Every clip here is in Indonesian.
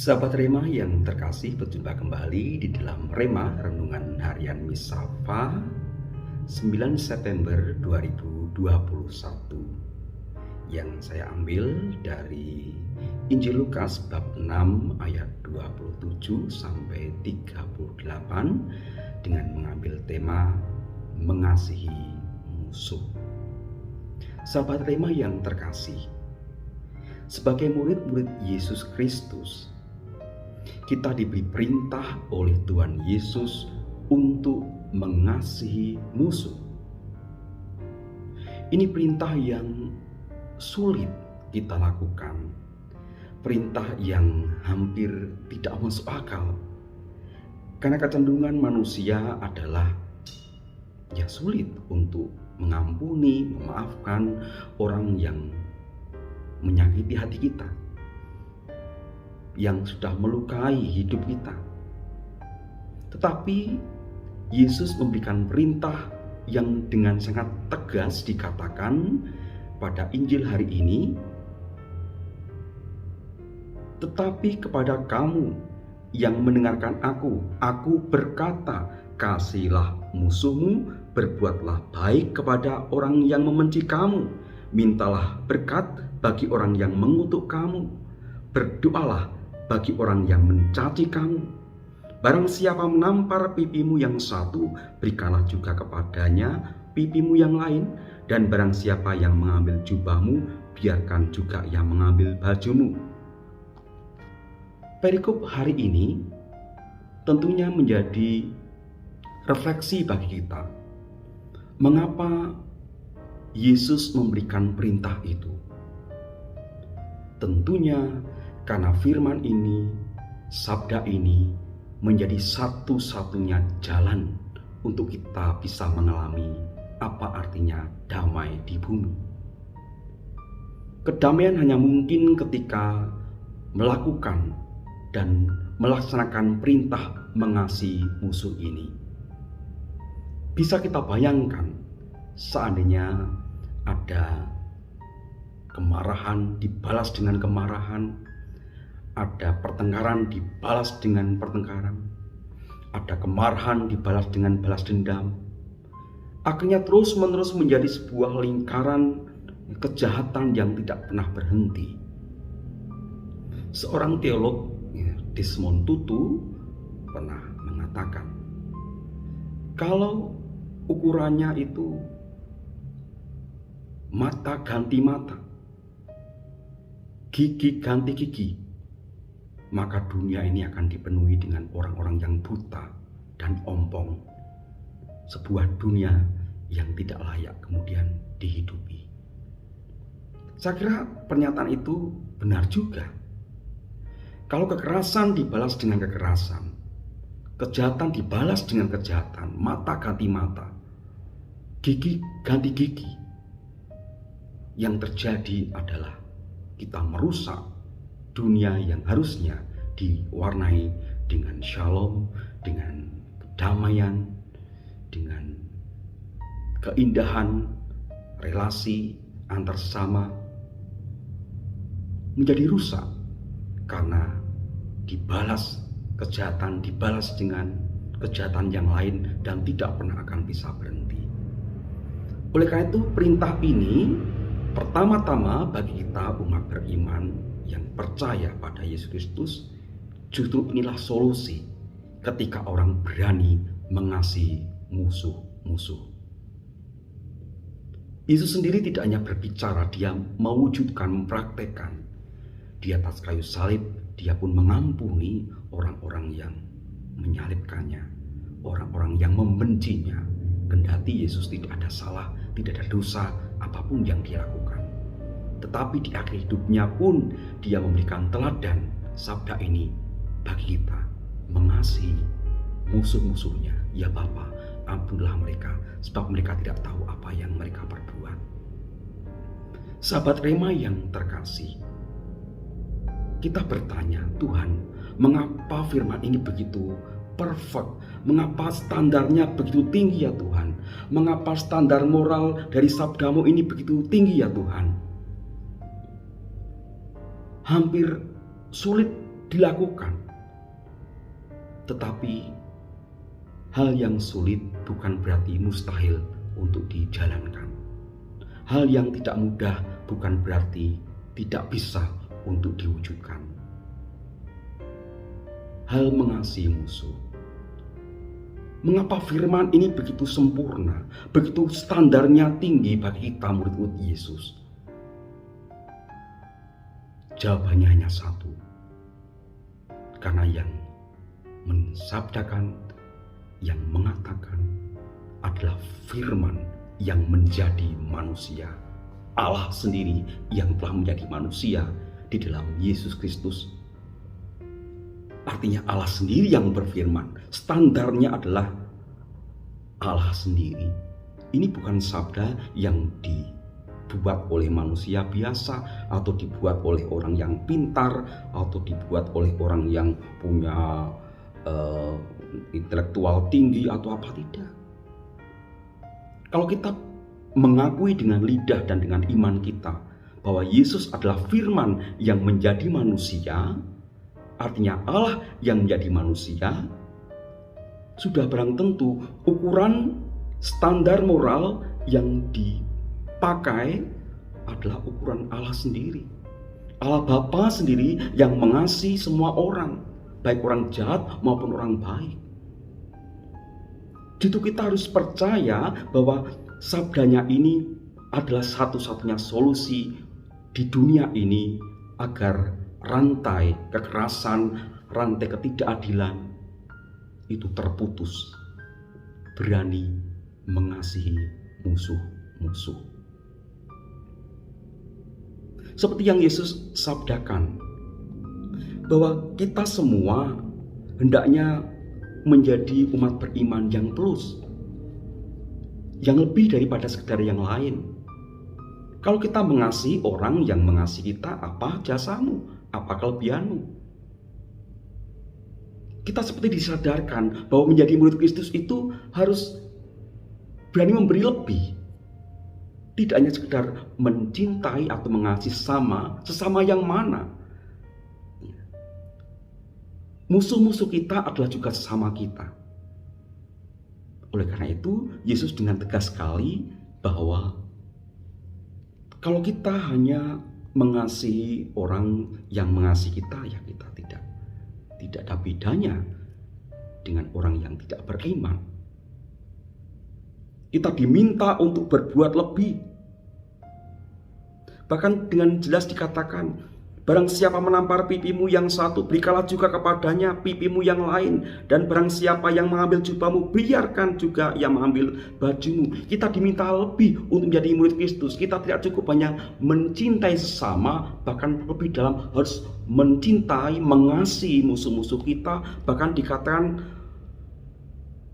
Sahabat Rema yang terkasih, berjumpa kembali di dalam Rema Renungan Harian Misafa 9 September 2021 yang saya ambil dari Injil Lukas bab 6 ayat 27 sampai 38 dengan mengambil tema mengasihi musuh. Sahabat Rema yang terkasih, sebagai murid-murid Yesus Kristus, kita diberi perintah oleh Tuhan Yesus untuk mengasihi musuh. Ini perintah yang sulit kita lakukan, perintah yang hampir tidak masuk akal, karena kecenderungan manusia adalah sulit untuk mengampuni, memaafkan orang yang menyakiti hati kita, yang sudah melukai hidup kita. Tetapi Yesus memberikan perintah yang dengan sangat tegas dikatakan pada Injil hari ini, tetapi kepada kamu yang mendengarkan aku berkata, kasihilah musuhmu, berbuatlah baik kepada orang yang membenci kamu, mintalah berkat bagi orang yang mengutuk kamu, berdoalah bagi orang yang mencaci kamu. Barang siapa menampar pipimu yang satu, berikanlah juga kepadanya pipimu yang lain. Dan barang siapa yang mengambil jubahmu, biarkan juga yang mengambil bajumu. Perikop hari ini tentunya menjadi refleksi bagi kita. Mengapa Yesus memberikan perintah itu? Tentunya karena firman ini, sabda ini menjadi satu-satunya jalan untuk kita bisa mengalami apa artinya damai di bumi. Kedamaian hanya mungkin ketika melakukan dan melaksanakan perintah mengasihi musuh ini. Bisa kita bayangkan seandainya ada kemarahan dibalas dengan kemarahan, ada pertengkaran dibalas dengan pertengkaran, ada kemarahan dibalas dengan balas dendam. Akhirnya terus-menerus menjadi sebuah lingkaran kejahatan yang tidak pernah berhenti. Seorang teolog, Desmond Tutu, pernah mengatakan, kalau ukurannya itu mata ganti mata, gigi ganti gigi, maka dunia ini akan dipenuhi dengan orang-orang yang buta dan ompong. Sebuah dunia yang tidak layak kemudian dihidupi. Saya kira pernyataan itu benar juga. Kalau kekerasan dibalas dengan kekerasan, kejahatan dibalas dengan kejahatan, mata ganti mata, gigi ganti gigi, yang terjadi adalah kita merusak dunia yang harusnya diwarnai dengan shalom, dengan kedamaian, dengan keindahan relasi antar sesama, menjadi rusak karena dibalas kejahatan, dibalas dengan kejahatan yang lain dan tidak pernah akan bisa berhenti. Oleh karena itu perintah ini pertama-tama bagi kita umat beriman yang percaya pada Yesus Kristus, justru inilah solusi ketika orang berani mengasihi musuh-musuh. Yesus sendiri tidak hanya berbicara, dia mewujudkan, mempraktekkan. Di atas kayu salib, dia pun mengampuni orang-orang yang menyalibkannya, orang-orang yang membencinya. Kendati Yesus tidak ada salah, tidak ada dosa apapun yang dia lakukan. Tetapi di akhir hidupnya pun dia memberikan teladan sabda ini bagi kita, mengasihi musuh-musuhnya. Ya Bapa, ampunilah mereka, sebab mereka tidak tahu apa yang mereka perbuat. Sahabat Rema yang terkasih, kita bertanya, Tuhan, mengapa firman ini begitu perfect? Mengapa standarnya begitu tinggi ya Tuhan? Mengapa standar moral dari sabdamu ini begitu tinggi ya Tuhan? Hampir sulit dilakukan. Tetapi hal yang sulit bukan berarti mustahil untuk dijalankan. Hal yang tidak mudah bukan berarti tidak bisa untuk diwujudkan. Hal mengasihi musuh. Mengapa firman ini begitu sempurna, begitu standarnya tinggi bagi kita murid-murid Yesus? Jawabannya hanya satu. Karena yang mensabdakan, yang mengatakan adalah firman yang menjadi manusia. Allah sendiri yang telah menjadi manusia di dalam Yesus Kristus. Artinya Allah sendiri yang berfirman. Standarnya adalah Allah sendiri. Ini bukan sabda yang dibuat oleh manusia biasa, atau dibuat oleh orang yang pintar, atau dibuat oleh orang yang punya intelektual tinggi atau apa, tidak. Kalau kita mengakui dengan lidah dan dengan iman kita bahwa Yesus adalah firman yang menjadi manusia, artinya Allah yang menjadi manusia, sudah barang tentu ukuran standar moral yang dipakai adalah ukuran Allah sendiri. Allah Bapa sendiri yang mengasihi semua orang, baik orang jahat maupun orang baik. Jadi kita harus percaya bahwa sabdanya ini adalah satu-satunya solusi di dunia ini agar rantai kekerasan, rantai ketidakadilan itu terputus. Berani mengasihi musuh-musuh. Seperti yang Yesus sabdakan, bahwa kita semua hendaknya menjadi umat beriman yang plus, yang lebih daripada sekedar yang lain. Kalau kita mengasihi orang yang mengasihi kita, apa jasamu? Apa kelebihanmu? Kita seperti disadarkan bahwa menjadi murid Kristus itu harus berani memberi lebih. Tidak hanya sekedar mencintai atau mengasihi sesama yang mana. Musuh-musuh kita adalah juga sesama kita. Oleh karena itu, Yesus dengan tegas sekali bahwa kalau kita hanya mengasihi orang yang mengasihi kita, ya kita tidak ada bedanya dengan orang yang tidak beriman. Kita diminta untuk berbuat lebih. Bahkan dengan jelas dikatakan, barang siapa menampar pipimu yang satu, berikanlah juga kepadanya pipimu yang lain. Dan barang siapa yang mengambil jubahmu, biarkan juga yang mengambil bajumu. Kita diminta lebih untuk menjadi murid Kristus. Kita tidak cukup hanya mencintai sesama, bahkan lebih dalam harus mencintai, mengasihi musuh-musuh kita. Bahkan dikatakan,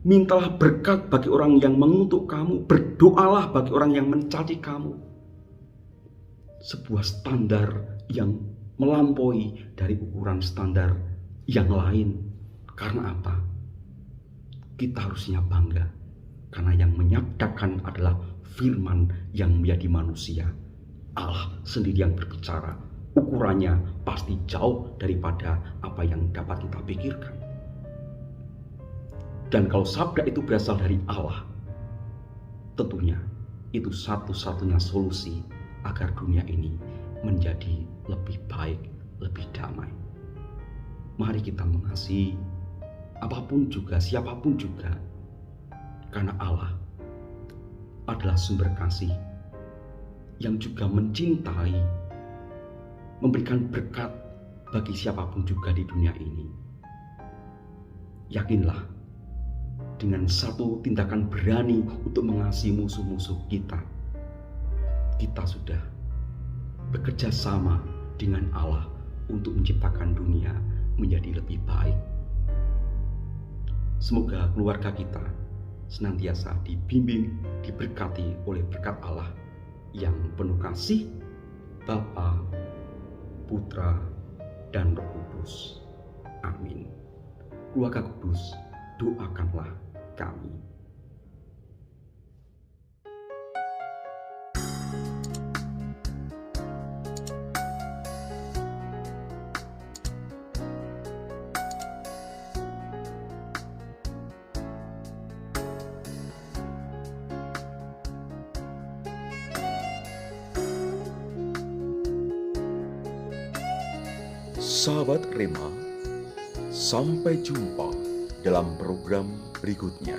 mintalah berkat bagi orang yang mengutuk kamu, berdoalah bagi orang yang mencaci kamu. Sebuah standar yang melampaui dari ukuran standar yang lain. Karena apa? Kita harusnya bangga karena yang menyabdakan adalah firman yang menjadi manusia. Allah sendiri yang berbicara. Ukurannya pasti jauh daripada apa yang dapat kita pikirkan. Dan kalau sabda itu berasal dari Allah, tentunya itu satu-satunya solusi agar dunia ini menjadi lebih baik, lebih damai. Mari kita mengasihi apapun juga, siapapun juga, karena Allah adalah sumber kasih yang juga mencintai, memberikan berkat bagi siapapun juga di dunia ini. Yakinlah, dengan satu tindakan berani untuk mengasihi musuh-musuh kita, kita sudah bekerja sama dengan Allah untuk menciptakan dunia menjadi lebih baik. Semoga keluarga kita senantiasa dibimbing, diberkati oleh berkat Allah yang penuh kasih, Bapa, Putra, dan Roh Kudus. Amin. Keluarga kudus, doakanlah kami. Sahabat Rema, sampai jumpa dalam program berikutnya.